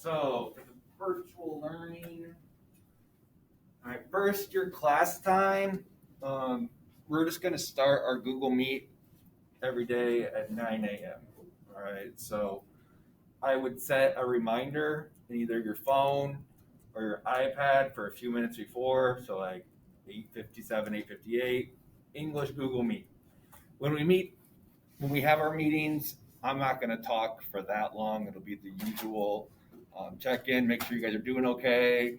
So for the virtual learning, all right, first your class time. We're just going to start our Google Meet every day at 9 a.m. All right, so I would set a reminder in either your phone or your iPad for a few minutes before, so like 8:57, 8:58, English Google Meet. When we meet, when we have our meetings, I'm not going to talk for that long. It'll be the usual check in, make sure you guys are doing okay.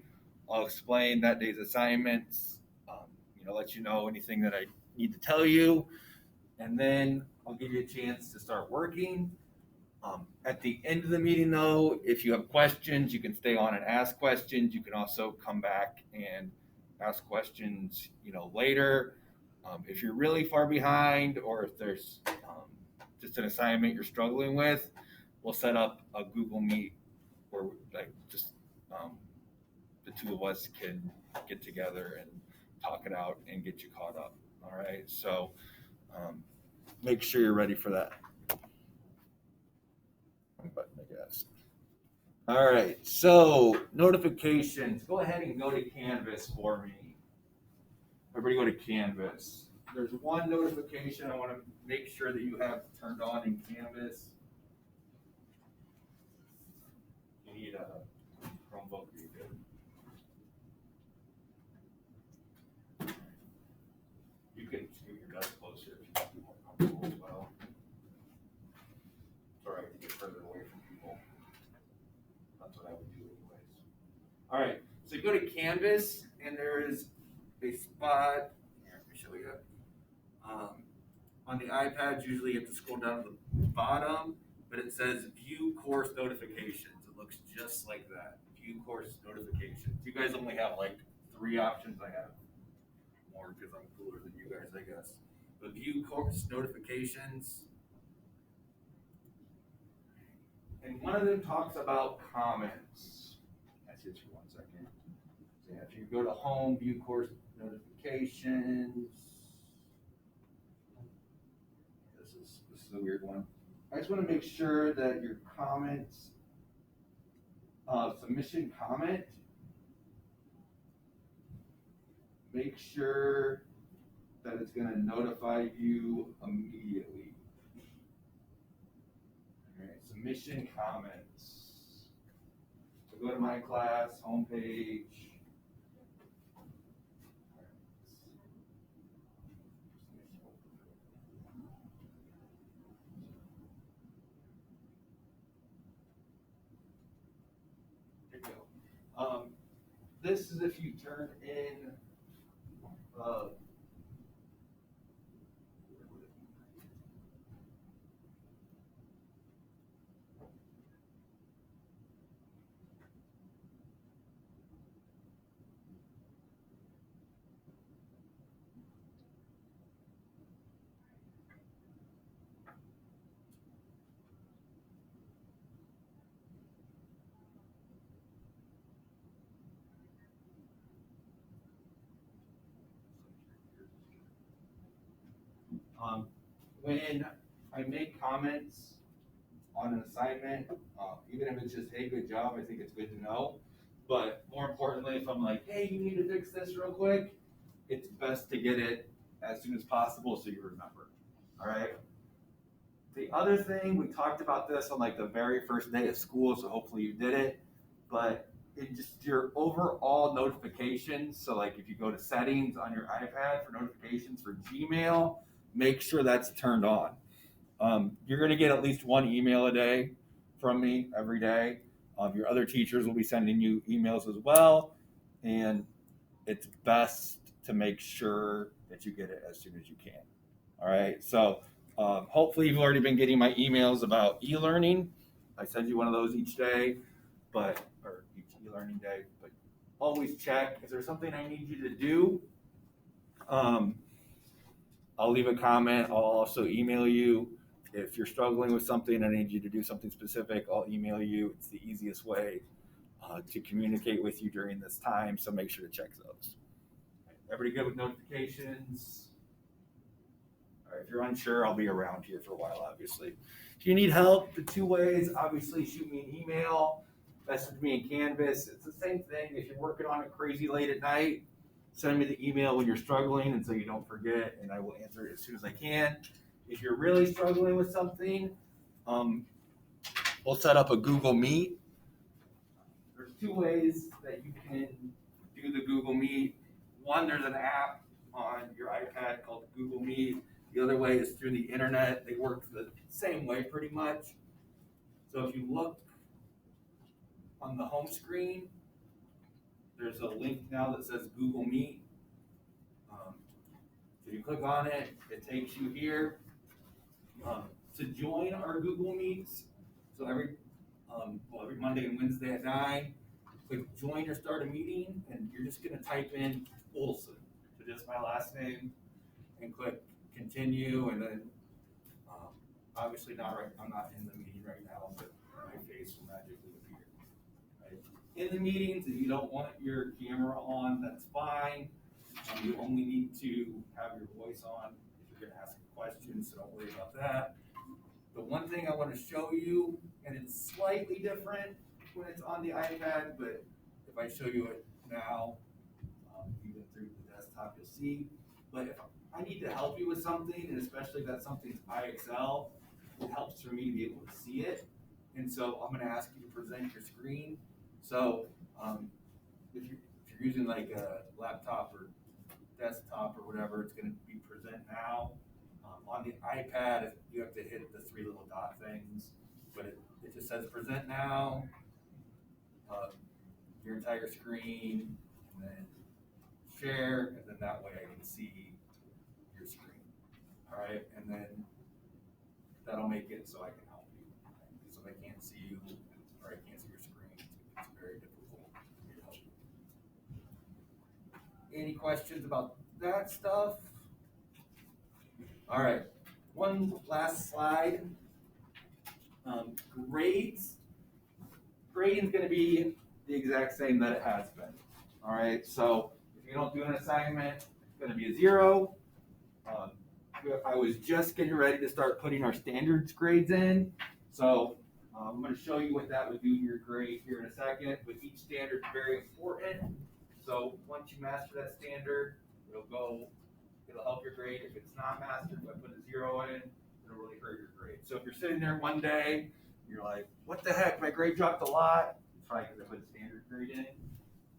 I'll explain that day's assignments, let you know anything that I need to tell you, and then I'll give you a chance to start working. At the end of the meeting, though, if you have questions, you can stay on and ask questions. You can also come back and ask questions, later. If you're really far behind, or if there's just an assignment you're struggling with, we'll set up a Google Meet where the two of us can get together and talk it out and get you caught up. All right. So make sure you're ready for that. Button, I guess. All right. So notifications. Go ahead and go to Canvas for me. Everybody go to Canvas. There's one notification I want to make sure that you have turned on in Canvas. You need a Chromebook. You're good. You can scoot your desk closer if you feel more comfortable as well. It's all right to get further away from people. That's what I would do anyways. All right. So you go to Canvas, and there is a spot. Here, let me show you. On the iPads, usually you have to scroll down to the bottom, but it says View Course Notifications. It looks just like that. View Course Notifications. You guys only have like 3 options. I have more because I'm cooler than you guys, I guess. But View Course Notifications. And one of them talks about comments. That's it for 1 second. So yeah, if you go to Home, View Course Notifications. This is a weird one. I just want to make sure that your comments, submission comment, make sure that it's going to notify you immediately. All right, submission comments. So go to my class homepage. This is if you turn in when I make comments on an assignment, even if it's just, hey, good job, I think it's good to know. But more importantly, if I'm like, hey, you need to fix this real quick, it's best to get it as soon as possible so you remember. All right. The other thing, we talked about this on like the very first day of school, so hopefully you did it, but it just your overall notifications. So like if you go to settings on your iPad for notifications for Gmail, make sure that's turned on. You're going to get at least 1 email a day from me every day. Your other teachers will be sending you emails as well, and it's best to make sure that you get it as soon as you can. All right. So hopefully you've already been getting my emails about e-learning. I send you one of those each day, or each e-learning day. But always check. Is there something I need you to do? I'll leave a comment. I'll also email you. If you're struggling with something, I need you to do something specific, I'll email you. It's the easiest way to communicate with you during this time, so make sure to check those. Everybody good with notifications? All right, if you're unsure, I'll be around here for a while, obviously. If you need help, the 2 ways, obviously shoot me an email. message me in Canvas. It's the same thing. If you're working on it crazy late at night, send me the email when you're struggling, and so you don't forget, and I will answer it as soon as I can. If you're really struggling with something, we'll set up a Google Meet. There's two ways that you can do the Google Meet. One, there's an app on your iPad called Google Meet. The other way is through the internet. They work the same way pretty much. So if you look on the home screen, there's a link now that says Google Meet. So you click on it, it takes you here. To join our Google Meets, so every Monday and Wednesday at 9, click join or start a meeting, and you're just gonna type in Olson, so just my last name, and click continue, and then obviously I'm not in the meeting right now, but my face will magically appear. Right? In the meetings, if you don't want your camera on, that's fine. You only need to have your voice on if you're gonna ask questions, so don't worry about that. The one thing I want to show you, and it's slightly different when it's on the iPad, but if I show you it now, even through the desktop, you'll see. But if I need to help you with something, and especially if that something's IXL, it helps for me to be able to see it. And so I'm going to ask you to present your screen. So if you're using like a laptop or desktop or whatever, it's going to be present now. On the iPad, you have to hit the 3 little dot things, but it just says present now, your entire screen, and then share, and then that way I can see your screen. All right, and then that'll make it so I can help you. Because if I can't see you or I can't see your screen, it's very difficult for me to help you. Any questions about that stuff? All right, one last slide. Grades. Grading is going to be the exact same that it has been. All right, so if you don't do an assignment, it's going to be a 0. I was just getting ready to start putting our standards grades in. So I'm going to show you what that would do to your grade here in a second, but each standard is very important. So once you master that standard, it'll help your grade. If it's not mastered, if I put a 0 in, it'll really hurt your grade. So if you're sitting there one day, you're like, what the heck, my grade dropped a lot. It's probably because I put a standard grade in.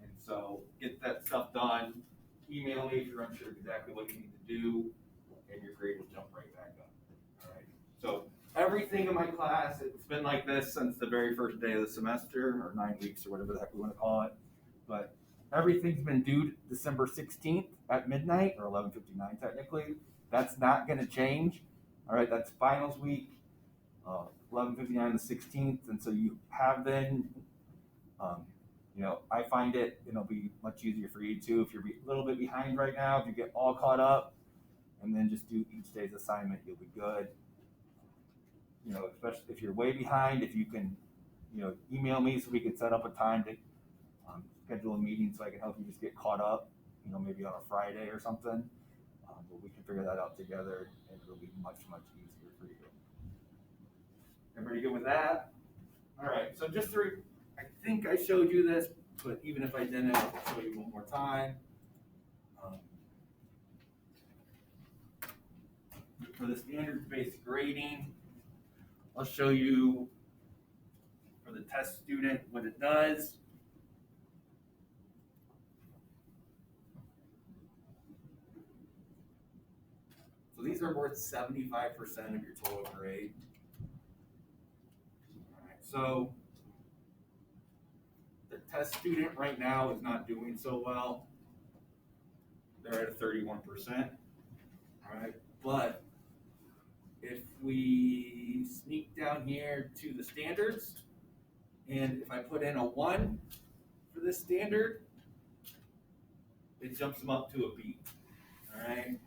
And so get that stuff done. Email me if you're unsure exactly what you need to do, and your grade will jump right back up. All right. So everything in my class, it's been like this since the very first day of the semester, or 9 weeks, or whatever the heck we want to call it. But everything's been due December 16th at midnight, or 11:59 technically. That's not going to change. All right, that's finals week, 11:59 the 16th, and so you have then, I find it'll be much easier for you too. If you're a little bit behind right now, if you get all caught up, and then just do each day's assignment, you'll be good. Especially if you're way behind, if you can, email me so we can set up a time to schedule a meeting so I can help you just get caught up, maybe on a Friday or something. But we can figure that out together, and it'll be much, much easier for you. Everybody good with that? All right, so I think I showed you this, but even if I didn't, I'll show you one more time. For the standards-based grading, I'll show you for the test student what it does. So these are worth 75% of your total grade. All right, so the test student right now is not doing so well. They're at a 31%. All right, but if we sneak down here to the standards, and if I put in a 1 for this standard, it jumps them up to a B. All right,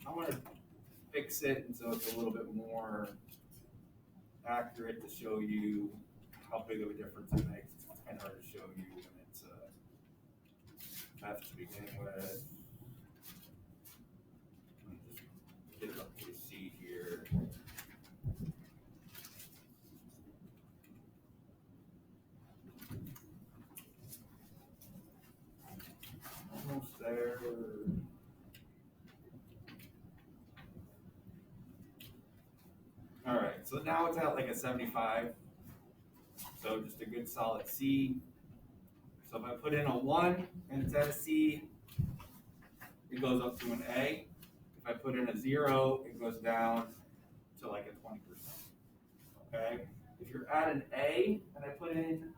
I want to fix it, and so it's a little bit more accurate to show you how big of a difference it makes. It's kind of hard to show you when it's F to begin with. Let me just get it up to a C here. there. All right, so now it's at like a 75. So just a good solid C. So if I put in a 1 and it's at a C, it goes up to an A. If I put in a 0, it goes down to like a 20%. Okay? If you're at an A and I put in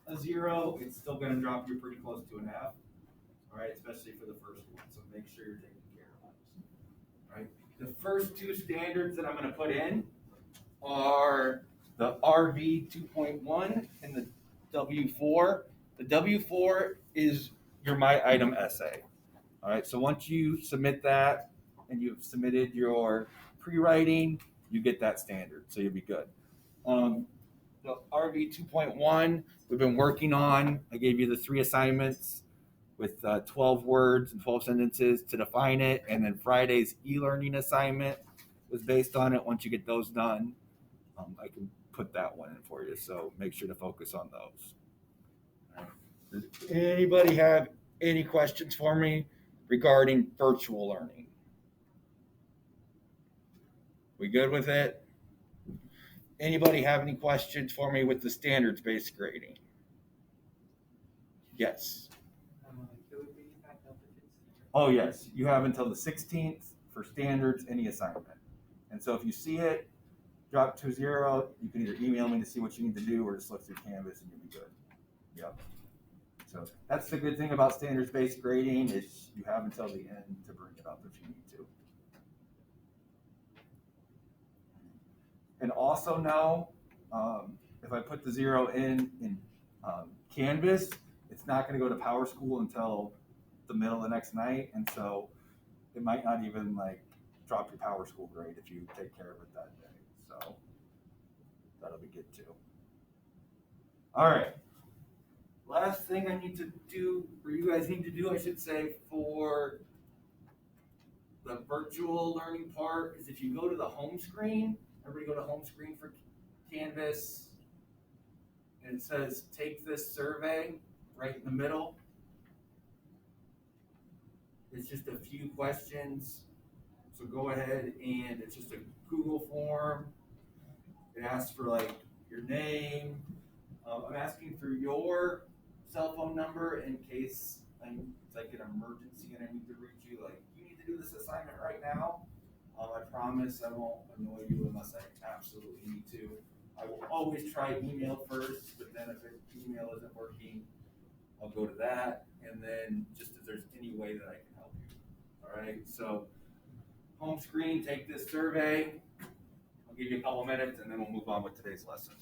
a 0, it's still going to drop you pretty close to an F. All right, especially for the first one. So make sure you're taking care of those. All right. The first two standards that I'm going to put in are the RV 2.1 and the W4. The W4 is your My Item essay. All right, so once you submit that and you've submitted your pre-writing, you get that standard, so you'll be good. The RV 2.1, we've been working on. I gave you the 3 assignments with 12 words and 12 sentences to define it, and then Friday's e-learning assignment was based on it. Once you get those done, I can put that one in for you, so make sure to focus on those. Does anybody have any questions for me regarding virtual learning? We good with it? Anybody have any questions for me with the standards-based grading? Yes. Oh, yes. You have until the 16th for standards, any assignment. And so if you see it drop to 0, you can either email me to see what you need to do or just look through Canvas and you'll be good. Yep. So that's the good thing about standards-based grading is you have until the end to bring it up if you need to. And also know if I put the 0 in Canvas, it's not going to go to PowerSchool until the middle of the next night, and so it might not even like drop your PowerSchool grade if you take care of it that day. So that'll be good too. All right. Last thing I need to do, or you guys need to do, I should say, for the virtual learning part is if you go to the home screen, everybody go to home screen for Canvas, and it says take this survey right in the middle. It's just a few questions. So go ahead and it's just a Google form. It asks for like your name. I'm asking for your cell phone number in case it's like an emergency and I need to reach you. Like, you need to do this assignment right now. I promise I won't annoy you unless I absolutely need to. I will always try email first, but then if email isn't working, I'll go to that. And then just if there's any way that I can help you. All right, so home screen, take this survey. I'll give you a couple minutes and then we'll move on with today's lesson.